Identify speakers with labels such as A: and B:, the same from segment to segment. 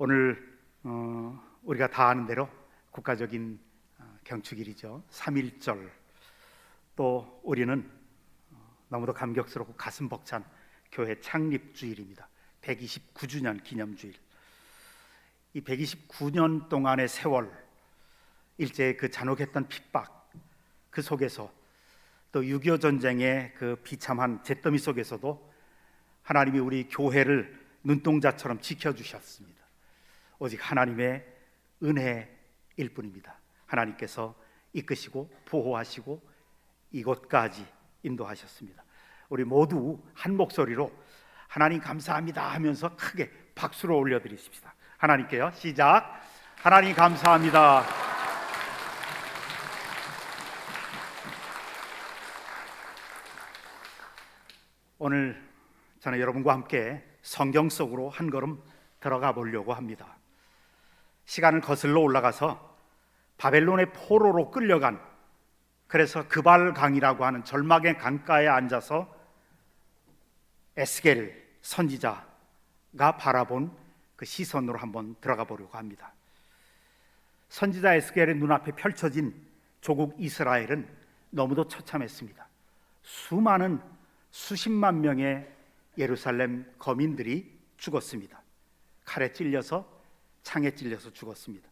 A: 오늘 우리가 다 아는 대로 국가적인 경축일이죠. 3.1절. 또 우리는 너무도 감격스럽고 가슴 벅찬 교회 창립주일입니다. 129주년 기념주일. 이 129년 동안의 세월, 일제의 그 잔혹했던 핍박, 그 속에서 또 6.25 전쟁의 그 비참한 잿더미 속에서도 하나님이 우리 교회를 눈동자처럼 지켜주셨습니다. 오직 하나님의 은혜일 뿐입니다. 하나님께서 이끄시고 보호하시고 이곳까지 인도하셨습니다. 우리 모두 한 목소리로 하나님 감사합니다 하면서 크게 박수를 올려드리십시다. 하나님께요. 시작. 하나님 감사합니다. 오늘 저는 여러분과 함께 성경 속으로 한 걸음 들어가 보려고 합니다. 시간을 거슬러 올라가서 바벨론의 포로로 끌려간, 그래서 그발강이라고 하는 절망의 강가에 앉아서 에스겔 선지자가 바라본 그 시선으로 한번 들어가 보려고 합니다. 선지자 에스겔의 눈앞에 펼쳐진 조국 이스라엘은 너무도 처참했습니다. 수십만 명의 예루살렘 거민들이 죽었습니다. 칼에 찔려서, 창에 찔려서 죽었습니다.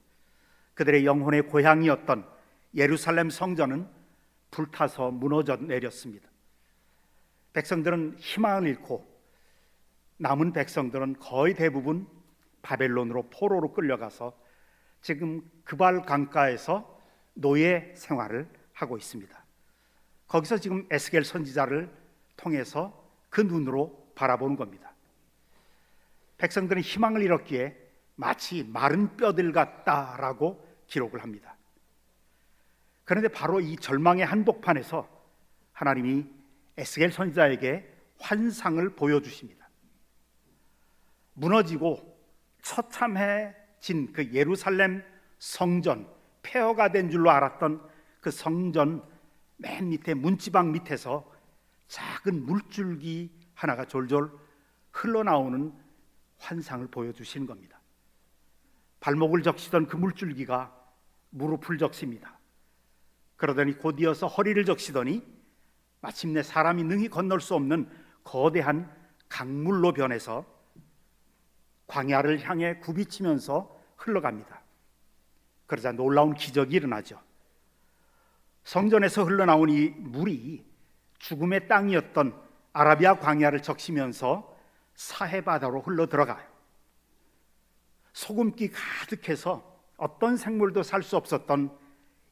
A: 그들의 영혼의 고향이었던 예루살렘 성전은 불타서 무너져 내렸습니다. 백성들은 희망을 잃고 남은 백성들은 거의 대부분 바벨론으로 포로로 끌려가서 지금 그발 강가에서 노예 생활을 하고 있습니다. 거기서 지금 에스겔 선지자를 통해서 그 눈으로 바라보는 겁니다. 백성들은 희망을 잃었기에 마치 마른 뼈들 같다라고 기록을 합니다. 그런데 바로 이 절망의 한복판에서 하나님이 에스겔 선지자에게 환상을 보여주십니다. 무너지고 처참해진 그 예루살렘 성전, 폐허가 된 줄로 알았던 그 성전 맨 밑에 문지방 밑에서 작은 물줄기 하나가 졸졸 흘러나오는 환상을 보여주시는 겁니다. 발목을 적시던 그 물줄기가 무릎을 적십니다. 그러더니 곧이어서 허리를 적시더니 마침내 사람이 능히 건널 수 없는 거대한 강물로 변해서 광야를 향해 굽이치면서 흘러갑니다. 그러자 놀라운 기적이 일어나죠. 성전에서 흘러나온 이 물이 죽음의 땅이었던 아라비아 광야를 적시면서 사해바다로 흘러들어가요. 소금기 가득해서 어떤 생물도 살 수 없었던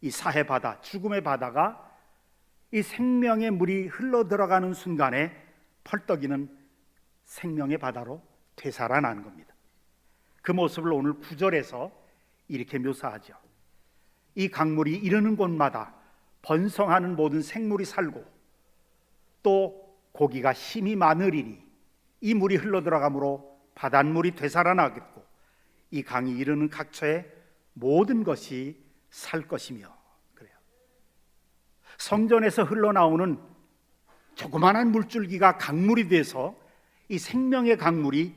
A: 이 사해바다, 죽음의 바다가 이 생명의 물이 흘러들어가는 순간에 펄떡이는 생명의 바다로 되살아나는 겁니다. 그 모습을 오늘 9절에서 이렇게 묘사하죠. 이 강물이 이르는 곳마다 번성하는 모든 생물이 살고 또 고기가 힘이 많으리니 이 물이 흘러들어가므로 바닷물이 되살아나겠고 이 강이 이르는 각처에 모든 것이 살 것이며. 그래요. 성전에서 흘러나오는 조그마한 물줄기가 강물이 돼서 이 생명의 강물이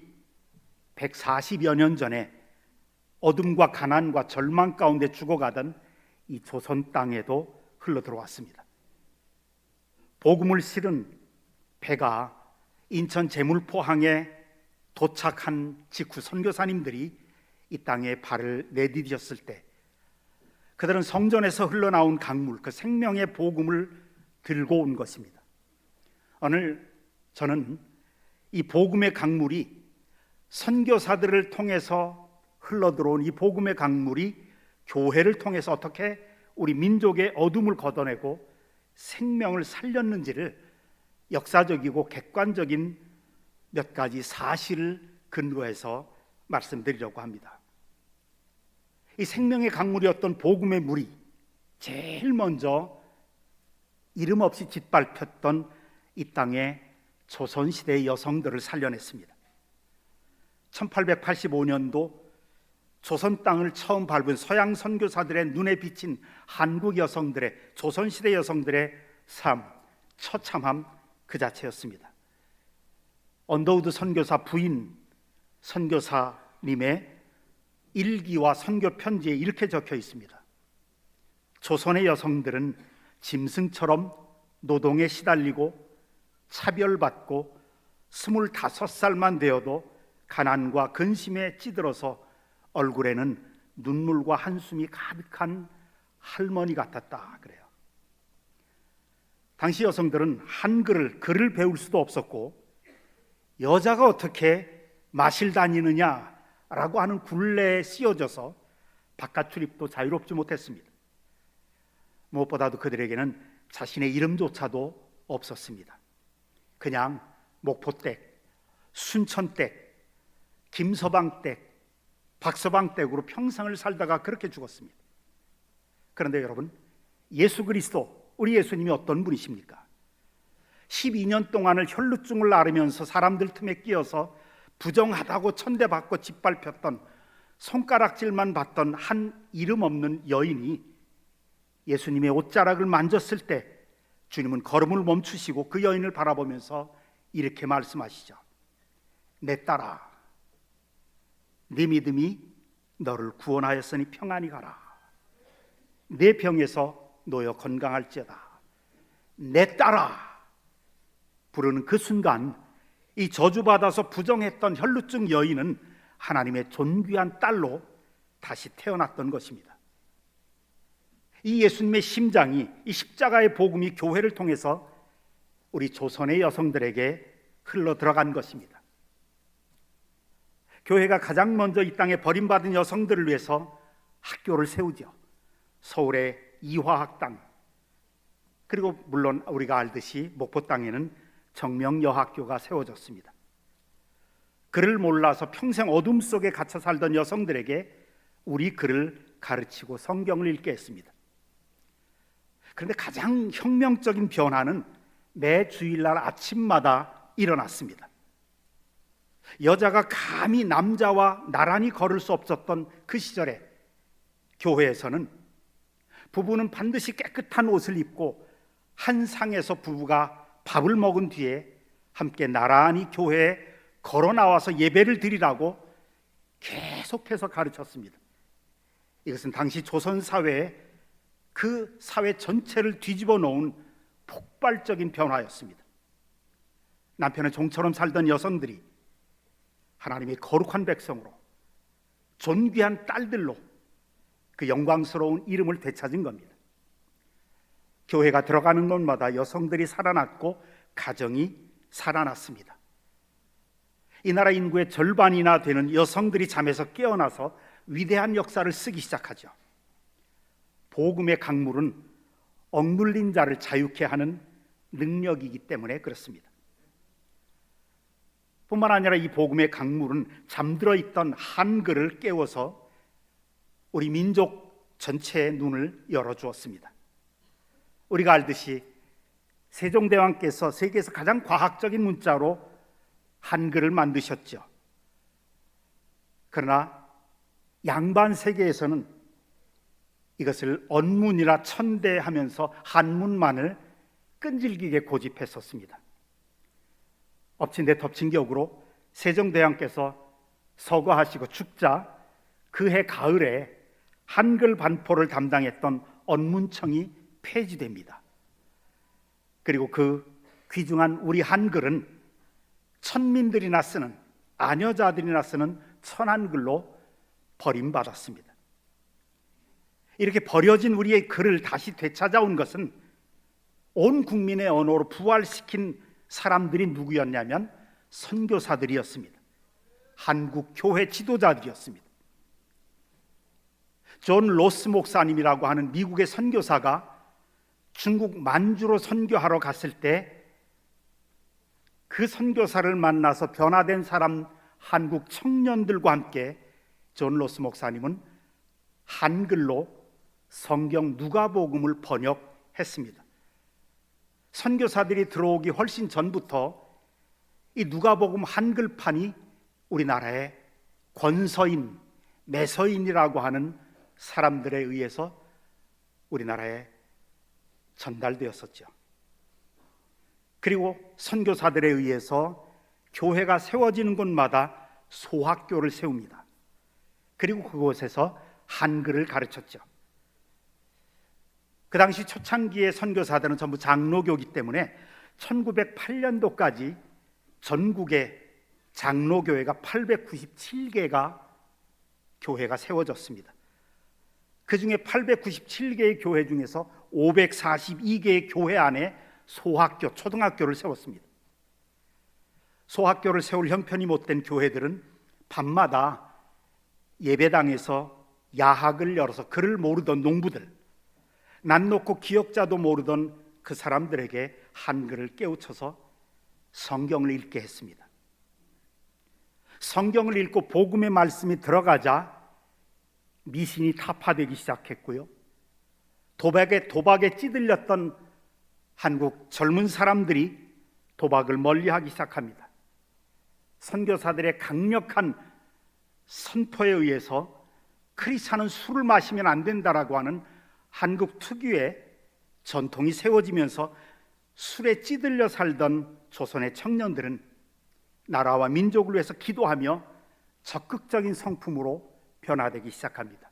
A: 140여 년 전에 어둠과 가난과 절망 가운데 죽어가던 이 조선 땅에도 흘러 들어왔습니다. 복음을 실은 배가 인천 제물포항에 도착한 직후 선교사님들이 이 땅에 발을 내디뎠을 때 그들은 성전에서 흘러나온 강물, 그 생명의 복음을 들고 온 것입니다. 오늘 저는 이 복음의 강물이 선교사들을 통해서 흘러들어온 이 복음의 강물이 교회를 통해서 어떻게 우리 민족의 어둠을 걷어내고 생명을 살렸는지를 역사적이고 객관적인 몇 가지 사실을 근거해서 말씀드리려고 합니다. 이 생명의 강물이었던 복음의 물이 제일 먼저 이름 없이 짓밟혔던 이 땅의 조선시대의 여성들을 살려냈습니다. 1885년도 조선 땅을 처음 밟은 서양 선교사들의 눈에 비친 한국 여성들의, 조선시대 여성들의 삶, 처참함 그 자체였습니다. 언더우드 선교사 부인 선교사님의 일기와 선교 편지에 이렇게 적혀 있습니다. 조선의 여성들은 짐승처럼 노동에 시달리고 차별받고 25살만 되어도 가난과 근심에 찌들어서 얼굴에는 눈물과 한숨이 가득한 할머니 같았다 그래요. 당시 여성들은 한글을 글을 배울 수도 없었고 여자가 어떻게 마실 다니느냐라고 하는 굴레에 씌워져서 바깥 출입도 자유롭지 못했습니다. 무엇보다도 그들에게는 자신의 이름조차도 없었습니다. 그냥 목포댁, 순천댁, 김서방댁, 박서방댁으로 평생을 살다가 그렇게 죽었습니다. 그런데 여러분, 예수 그리스도, 우리 예수님이 어떤 분이십니까? 12년 동안을 혈루증을 앓으면서 사람들 틈에 끼어서 부정하다고 천대받고 짓밟혔던, 손가락질만 받던 한 이름 없는 여인이 예수님의 옷자락을 만졌을 때 주님은 걸음을 멈추시고 그 여인을 바라보면서 이렇게 말씀하시죠. 내 딸아, 네 믿음이 너를 구원하였으니 평안히 가라. 내 병에서 놓여 건강할지어다. 내 딸아 부르는 그 순간 이 저주받아서 부정했던 혈루증 여인은 하나님의 존귀한 딸로 다시 태어났던 것입니다. 이 예수님의 심장이, 이 십자가의 복음이 교회를 통해서 우리 조선의 여성들에게 흘러 들어간 것입니다. 교회가 가장 먼저 이 땅에 버림받은 여성들을 위해서 학교를 세우죠. 서울의 이화학당, 그리고 물론 우리가 알듯이 목포 땅에는 정명여학교가 세워졌습니다. 글을 몰라서 평생 어둠 속에 갇혀 살던 여성들에게 우리 글을 가르치고 성경을 읽게 했습니다. 그런데 가장 혁명적인 변화는 매 주일날 아침마다 일어났습니다. 여자가 감히 남자와 나란히 걸을 수 없었던 그 시절에 교회에서는 부부는 반드시 깨끗한 옷을 입고 한 상에서 부부가 밥을 먹은 뒤에 함께 나란히 교회에 걸어 나와서 예배를 드리라고 계속해서 가르쳤습니다. 이것은 당시 조선 사회에 그 사회 전체를 뒤집어 놓은 폭발적인 변화였습니다. 남편의 종처럼 살던 여성들이 하나님의 거룩한 백성으로, 존귀한 딸들로 그 영광스러운 이름을 되찾은 겁니다. 교회가 들어가는 곳마다 여성들이 살아났고 가정이 살아났습니다. 이 나라 인구의 절반이나 되는 여성들이 잠에서 깨어나서 위대한 역사를 쓰기 시작하죠. 복음의 강물은 억눌린 자를 자유케 하는 능력이기 때문에 그렇습니다. 뿐만 아니라 이 복음의 강물은 잠들어 있던 한글을 깨워서 우리 민족 전체의 눈을 열어주었습니다. 우리가 알듯이 세종대왕께서 세계에서 가장 과학적인 문자로 한글을 만드셨죠. 그러나 양반 세계에서는 이것을 언문이라 천대하면서 한문만을 끈질기게 고집했었습니다. 엎친 데 덮친 격으로 세종대왕께서 서거하시고 죽자 그해 가을에 한글 반포를 담당했던 언문청이 폐지됩니다. 그리고 그 귀중한 우리 한글은 천민들이나 쓰는, 아녀자들이나 쓰는 천한글로 버림받았습니다. 이렇게 버려진 우리의 글을 다시 되찾아온 것은 온 국민의 언어로 부활시킨 사람들이 누구였냐면 선교사들이었습니다. 한국 교회 지도자들이었습니다. 존 로스 목사님이라고 하는 미국의 선교사가 중국 만주로 선교하러 갔을 때 그 선교사를 만나서 변화된 사람 한국 청년들과 함께 존 로스 목사님은 한글로 성경 누가복음을 번역했습니다. 선교사들이 들어오기 훨씬 전부터 이 누가복음 한글판이 우리나라의 권서인, 매서인이라고 하는 사람들에 의해서 우리나라에 전달되었었죠. 그리고 선교사들에 의해서 교회가 세워지는 곳마다 소학교를 세웁니다. 그리고 그곳에서 한글을 가르쳤죠. 그 당시 초창기의 선교사들은 전부 장로교이기 때문에 1908년도까지 전국에 장로교회가 897개가 교회가 세워졌습니다. 그 중에 897개의 교회 중에서 542개의 교회 안에 소학교, 초등학교를 세웠습니다. 소학교를 세울 형편이 못된 교회들은 밤마다 예배당에서 야학을 열어서 글을 모르던 농부들, 낯 놓고 기억자도 모르던 그 사람들에게 한글을 깨우쳐서 성경을 읽게 했습니다. 성경을 읽고 복음의 말씀이 들어가자 미신이 타파되기 시작했고요. 도박에 찌들렸던 한국 젊은 사람들이 도박을 멀리하기 시작합니다. 선교사들의 강력한 선포에 의해서 크리스찬은 술을 마시면 안 된다라고 하는 한국 특유의 전통이 세워지면서 술에 찌들려 살던 조선의 청년들은 나라와 민족을 위해서 기도하며 적극적인 성품으로 변화되기 시작합니다.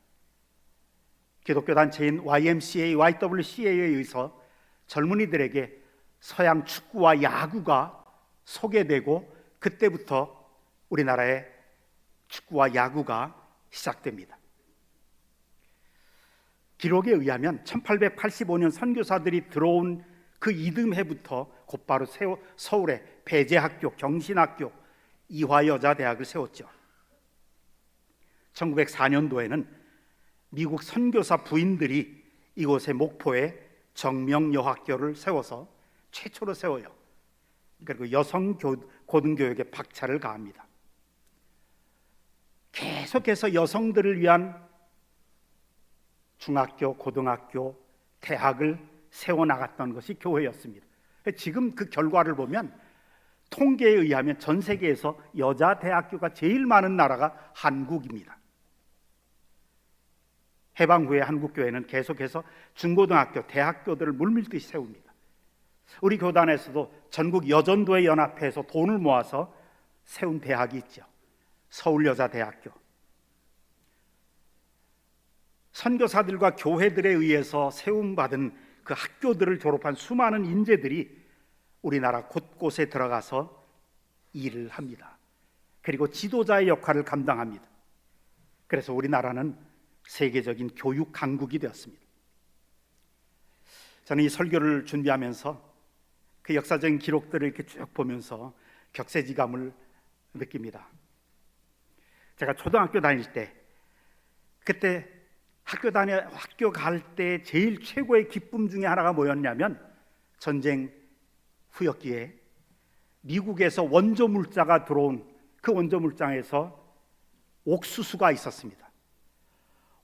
A: 기독교 단체인 YMCA, YWCA에 의해서 젊은이들에게 서양 축구와 야구가 소개되고 그때부터 우리나라의 축구와 야구가 시작됩니다. 기록에 의하면 1885년 선교사들이 들어온 그 이듬해부터 곧바로 서울에 배재학교, 경신학교, 이화여자대학을 세웠죠. 1904년도에는 미국 선교사 부인들이 이곳의 목포에 정명여학교를 세워서 최초로 세워요. 그리고 여성 고등교육에 박차를 가합니다. 계속해서 여성들을 위한 중학교, 고등학교, 대학을 세워나갔던 것이 교회였습니다. 지금 그 결과를 보면 통계에 의하면 전 세계에서 여자 대학교가 제일 많은 나라가 한국입니다. 해방 후에 한국교회는 계속해서 중고등학교, 대학교들을 물밀듯이 세웁니다. 우리 교단에서도 전국 여전도회 연합회에서 돈을 모아서 세운 대학이 있죠. 서울여자대학교. 선교사들과 교회들에 의해서 세움받은 그 학교들을 졸업한 수많은 인재들이 우리나라 곳곳에 들어가서 일을 합니다. 그리고 지도자의 역할을 감당합니다. 그래서 우리나라는 세계적인 교육 강국이 되었습니다. 저는 이 설교를 준비하면서 그 역사적인 기록들을 이렇게 쭉 보면서 격세지감을 느낍니다. 제가 초등학교 다닐 때, 그때 학교 갈 때 제일 최고의 기쁨 중에 하나가 뭐였냐면, 전쟁 후였기에 미국에서 원조 물자가 들어온 그 원조 물장에서 옥수수가 있었습니다.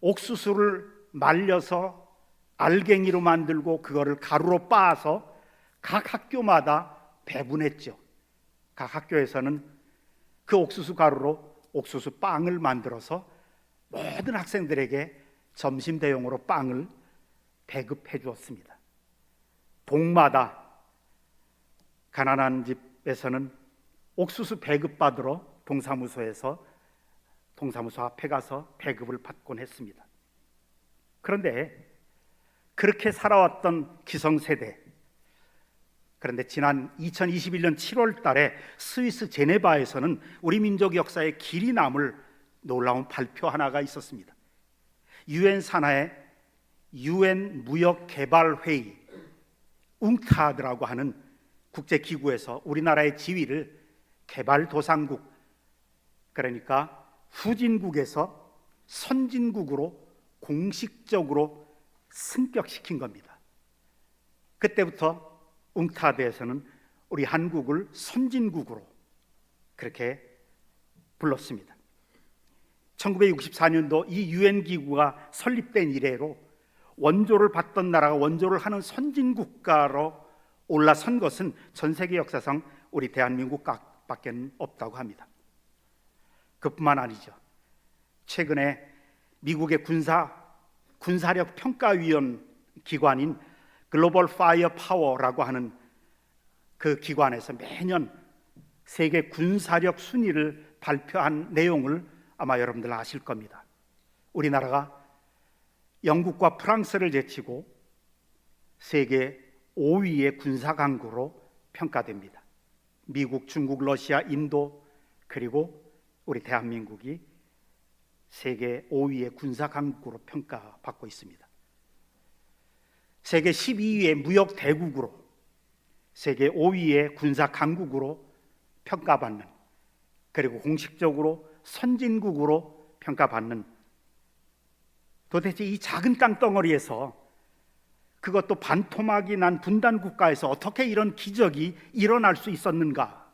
A: 옥수수를 말려서 알갱이로 만들고 그거를 가루로 빻아서 각 학교마다 배분했죠. 각 학교에서는 그 옥수수 가루로 옥수수 빵을 만들어서 모든 학생들에게 점심 대용으로 빵을 배급해 주었습니다. 동마다 가난한 집에서는 옥수수 배급받으러 동사무소 앞에 가서 배급을 받곤 했습니다. 그런데 그렇게 살아왔던 기성세대, 그런데 지난 2021년 7월 달에 스위스 제네바에서는 우리 민족 역사에 길이 남을 놀라운 발표 하나가 있었습니다. 유엔 산하의 유엔 무역개발회의 웅타드라고 하는 국제기구에서 우리나라의 지위를 개발도상국, 그러니까 후진국에서 선진국으로 공식적으로 승격시킨 겁니다. 그때부터 웅타드에서는 우리 한국을 선진국으로 그렇게 불렀습니다. 1964년도 이 유엔 기구가 설립된 이래로 원조를 받던 나라가 원조를 하는 선진국가로 올라선 것은 전 세계 역사상 우리 대한민국밖에 없다고 합니다. 그뿐만 아니죠. 최근에 미국의 군사력 평가위원 기관인 글로벌 파이어 파워라고 하는 그 기관에서 매년 세계 군사력 순위를 발표한 내용을 아마 여러분들 아실 겁니다. 우리나라가 영국과 프랑스를 제치고 세계 5위의 군사 강국으로 평가됩니다. 미국, 중국, 러시아, 인도 그리고 우리 대한민국이 세계 5위의 군사 강국으로 평가받고 있습니다. 세계 12위의 무역 대국으로, 세계 5위의 군사 강국으로 평가받는, 그리고 공식적으로 선진국으로 평가받는, 도대체 이 작은 땅덩어리에서, 그것도 반토막이 난 분단 국가에서 어떻게 이런 기적이 일어날 수 있었는가?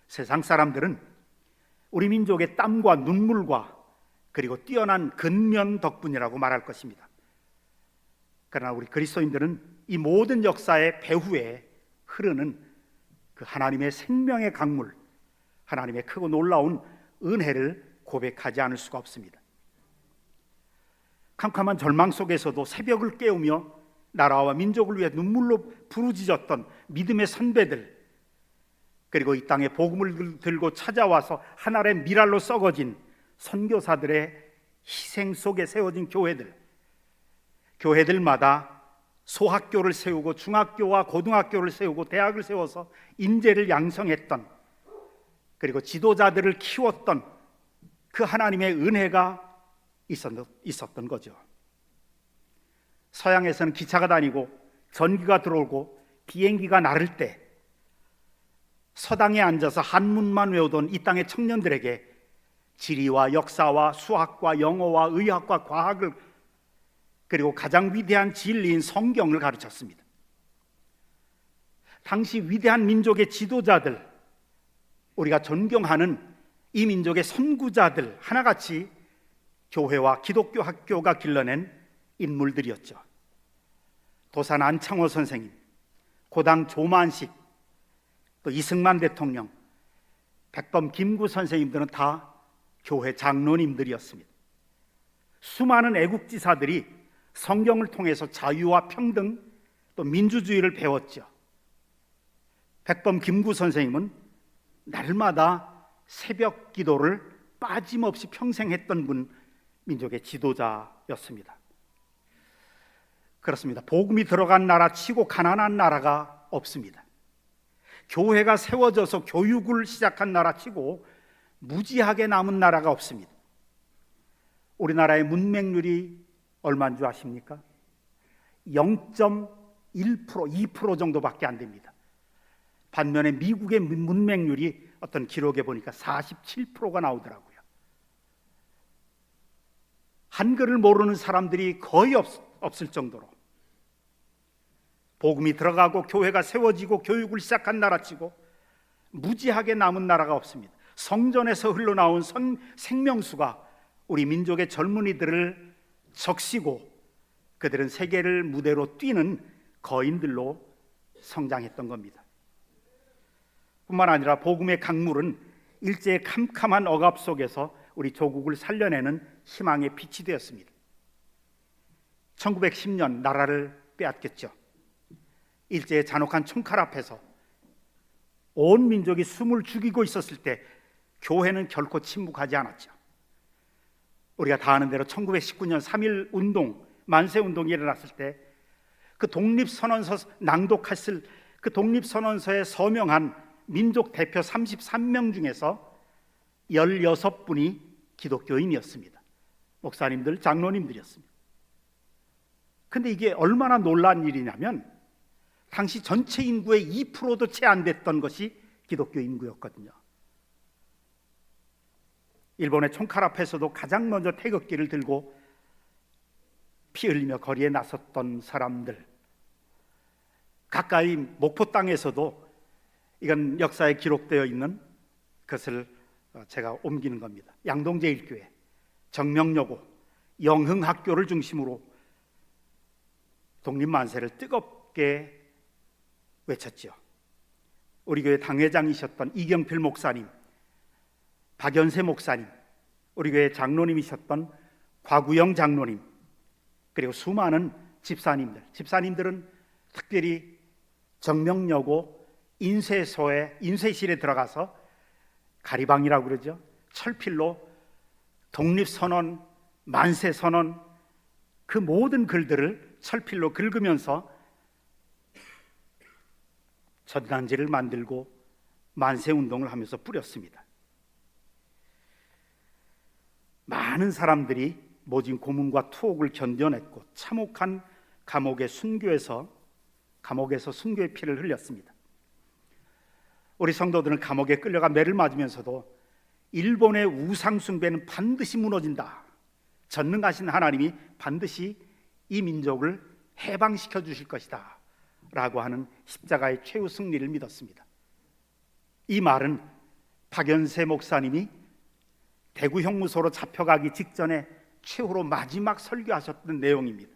A: 세상 사람들은 우리 민족의 땀과 눈물과 그리고 뛰어난 근면 덕분이라고 말할 것입니다. 그러나 우리 그리스도인들은 이 모든 역사의 배후에 흐르는 그 하나님의 생명의 강물, 하나님의 크고 놀라운 은혜를 고백하지 않을 수가 없습니다. 캄캄한 절망 속에서도 새벽을 깨우며 나라와 민족을 위해 눈물로 부르짖었던 믿음의 선배들, 그리고 이 땅에 복음을 들고 찾아와서 하늘의 미랄로 썩어진 선교사들의 희생 속에 세워진 교회들마다 소학교를 세우고 중학교와 고등학교를 세우고 대학을 세워서 인재를 양성했던, 그리고 지도자들을 키웠던 그 하나님의 은혜가 있었던 거죠. 서양에서는 기차가 다니고 전기가 들어오고 비행기가 나를 때 서당에 앉아서 한문만 외우던 이 땅의 청년들에게 지리와 역사와 수학과 영어와 의학과 과학을, 그리고 가장 위대한 진리인 성경을 가르쳤습니다. 당시 위대한 민족의 지도자들, 우리가 존경하는 이 민족의 선구자들 하나같이 교회와 기독교 학교가 길러낸 인물들이었죠. 도산 안창호 선생님, 고당 조만식, 또 이승만 대통령, 백범 김구 선생님들은 다 교회 장로님들이었습니다. 수많은 애국지사들이 성경을 통해서 자유와 평등 또 민주주의를 배웠죠. 백범 김구 선생님은 날마다 새벽 기도를 빠짐없이 평생 했던 민족의 지도자였습니다. 그렇습니다. 복음이 들어간 나라 치고 가난한 나라가 없습니다. 교회가 세워져서 교육을 시작한 나라 치고 무지하게 남은 나라가 없습니다. 우리나라의 문맹률이 얼마인 줄 아십니까? 0.1%, 2% 정도밖에 안 됩니다. 반면에 미국의 문맹률이 어떤 기록에 보니까 47%가 나오더라고요. 한글을 모르는 사람들이 거의 없을 정도로 복음이 들어가고 교회가 세워지고 교육을 시작한 나라치고 무지하게 남은 나라가 없습니다. 성전에서 흘러나온 생명수가 우리 민족의 젊은이들을 적시고 그들은 세계를 무대로 뛰는 거인들로 성장했던 겁니다. 뿐만 아니라 복음의 강물은 일제의 캄캄한 억압 속에서 우리 조국을 살려내는 희망의 빛이 되었습니다. 1910년 나라를 빼앗겼죠. 일제의 잔혹한 총칼 앞에서 온 민족이 숨을 죽이고 있었을 때 교회는 결코 침묵하지 않았죠. 우리가 다 아는 대로 1919년 3.1 운동, 만세 운동이 일어났을 때 그 독립선언서 낭독했을 그 독립선언서에 서명한 민족 대표 33명 중에서 16분이 기독교인이었습니다. 목사님들, 장로님들이었습니다. 근데 이게 얼마나 놀라운 일이냐면 당시 전체 인구의 2%도 채 안 됐던 것이 기독교 인구였거든요. 일본의 총칼 앞에서도 가장 먼저 태극기를 들고 피 흘리며 거리에 나섰던 사람들, 가까이 목포 땅에서도 이건 역사에 기록되어 있는 것을 제가 옮기는 겁니다. 양동제일교회, 정명여고, 영흥학교를 중심으로 독립만세를 뜨겁게 외쳤죠. 우리 교회 당회장이셨던 이경필 목사님, 박연세 목사님, 우리 교회 장로님이셨던 곽우영 장로님, 그리고 수많은 집사님들은 특별히 정명여고 인쇄실에 들어가서 가리방이라고 그러죠. 철필로 독립선언 만세선언, 그 모든 글들을 철필로 긁으면서 전단지를 만들고 만세운동을 하면서 뿌렸습니다. 많은 사람들이 모진 고문과 투옥을 견뎌냈고 참혹한 감옥에서 순교의 피를 흘렸습니다. 우리 성도들은 감옥에 끌려가 매를 맞으면서도 일본의 우상 숭배는 반드시 무너진다, 전능하신 하나님이 반드시 이 민족을 해방시켜 주실 것이다 라고 하는 십자가의 최후 승리를 믿었습니다. 이 말은 박연세 목사님이 대구 형무소로 잡혀가기 직전에 최후로 마지막 설교하셨던 내용입니다.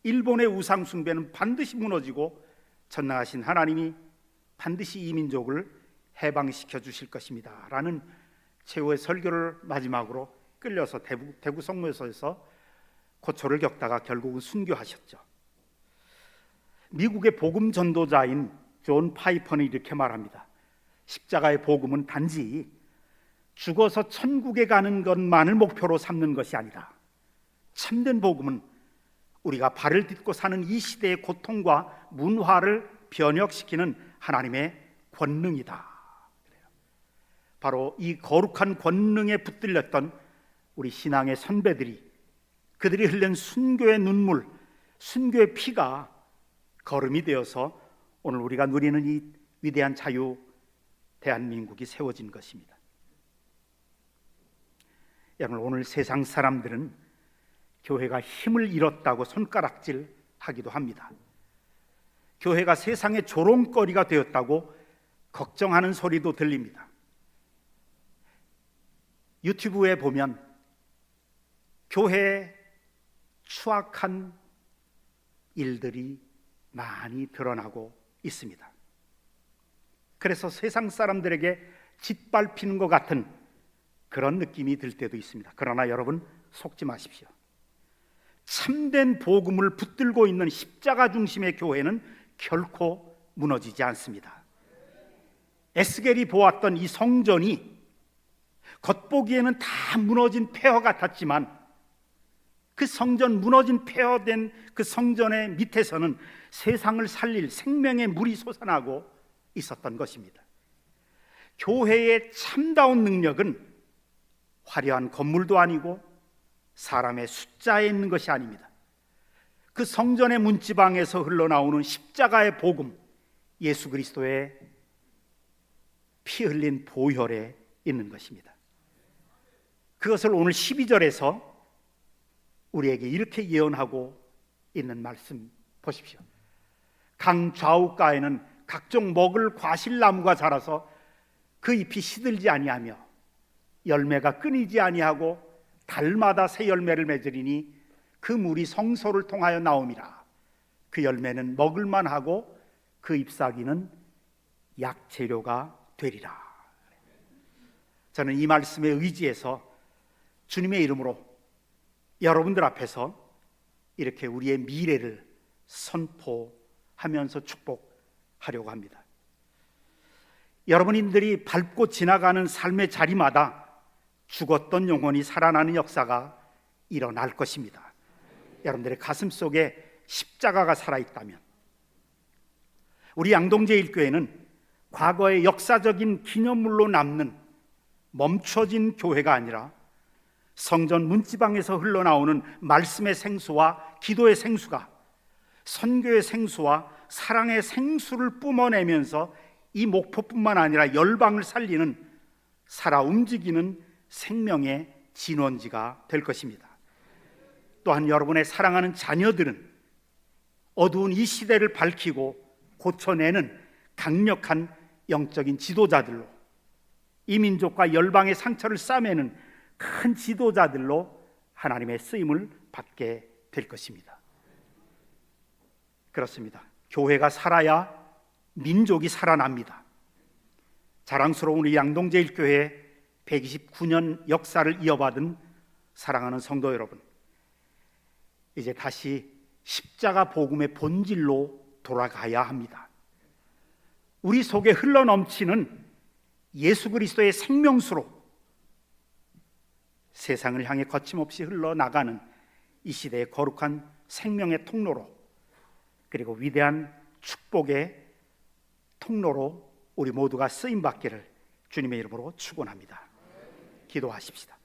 A: 일본의 우상 숭배는 반드시 무너지고 전능하신 하나님이 반드시 이 민족을 해방시켜 주실 것입니다 라는 최후의 설교를 마지막으로 끌려서 대구 성모에서 고초를 겪다가 결국은 순교하셨죠. 미국의 복음 전도자인 존 파이퍼는 이렇게 말합니다. 십자가의 복음은 단지 죽어서 천국에 가는 것만을 목표로 삼는 것이 아니다. 참된 복음은 우리가 발을 딛고 사는 이 시대의 고통과 문화를 변혁시키는 하나님의 권능이다. 바로 이 거룩한 권능에 붙들렸던 우리 신앙의 선배들이, 그들이 흘린 순교의 눈물, 순교의 피가 걸음이 되어서 오늘 우리가 누리는 이 위대한 자유 대한민국이 세워진 것입니다. 여러분, 오늘 세상 사람들은 교회가 힘을 잃었다고 손가락질 하기도 합니다. 교회가 세상의 조롱거리가 되었다고 걱정하는 소리도 들립니다. 유튜브에 보면 교회의 추악한 일들이 많이 드러나고 있습니다. 그래서 세상 사람들에게 짓밟히는 것 같은 그런 느낌이 들 때도 있습니다. 그러나 여러분, 속지 마십시오. 참된 복음을 붙들고 있는 십자가 중심의 교회는 결코 무너지지 않습니다. 에스겔이 보았던 이 성전이 겉보기에는 다 무너진 폐허 같았지만 그 성전, 무너진 폐허된 그 성전의 밑에서는 세상을 살릴 생명의 물이 솟아나고 있었던 것입니다. 교회의 참다운 능력은 화려한 건물도 아니고 사람의 숫자에 있는 것이 아닙니다. 그 성전의 문지방에서 흘러나오는 십자가의 복음, 예수 그리스도의 피 흘린 보혈에 있는 것입니다. 그것을 오늘 12절에서 우리에게 이렇게 예언하고 있는 말씀 보십시오. 강 좌우가에는 각종 먹을 과실나무가 자라서 그 잎이 시들지 아니하며 열매가 끊이지 아니하고 달마다 새 열매를 맺으리니 그 물이 성소를 통하여 나옴이라. 그 열매는 먹을만 하고 그 잎사귀는 약재료가 되리라. 저는 이 말씀에 의지해서 주님의 이름으로 여러분들 앞에서 이렇게 우리의 미래를 선포하면서 축복하려고 합니다. 여러분들이 밟고 지나가는 삶의 자리마다 죽었던 영혼이 살아나는 역사가 일어날 것입니다. 여러분들의 가슴 속에 십자가가 살아있다면, 우리 양동제일교회는 과거의 역사적인 기념물로 남는 멈춰진 교회가 아니라 성전 문지방에서 흘러나오는 말씀의 생수와 기도의 생수가 선교의 생수와 사랑의 생수를 뿜어내면서 이 목포뿐만 아니라 열방을 살리는 살아 움직이는 생명의 진원지가 될 것입니다. 또한 여러분의 사랑하는 자녀들은 어두운 이 시대를 밝히고 고쳐내는 강력한 영적인 지도자들로, 이 민족과 열방의 상처를 싸매는 큰 지도자들로 하나님의 쓰임을 받게 될 것입니다. 그렇습니다. 교회가 살아야 민족이 살아납니다. 자랑스러운 우리 양동제일교회 129년 역사를 이어받은 사랑하는 성도 여러분, 이제 다시 십자가 복음의 본질로 돌아가야 합니다. 우리 속에 흘러넘치는 예수 그리스도의 생명수로 세상을 향해 거침없이 흘러나가는 이 시대의 거룩한 생명의 통로로, 그리고 위대한 축복의 통로로 우리 모두가 쓰임받기를 주님의 이름으로 축원합니다. 기도하십시다.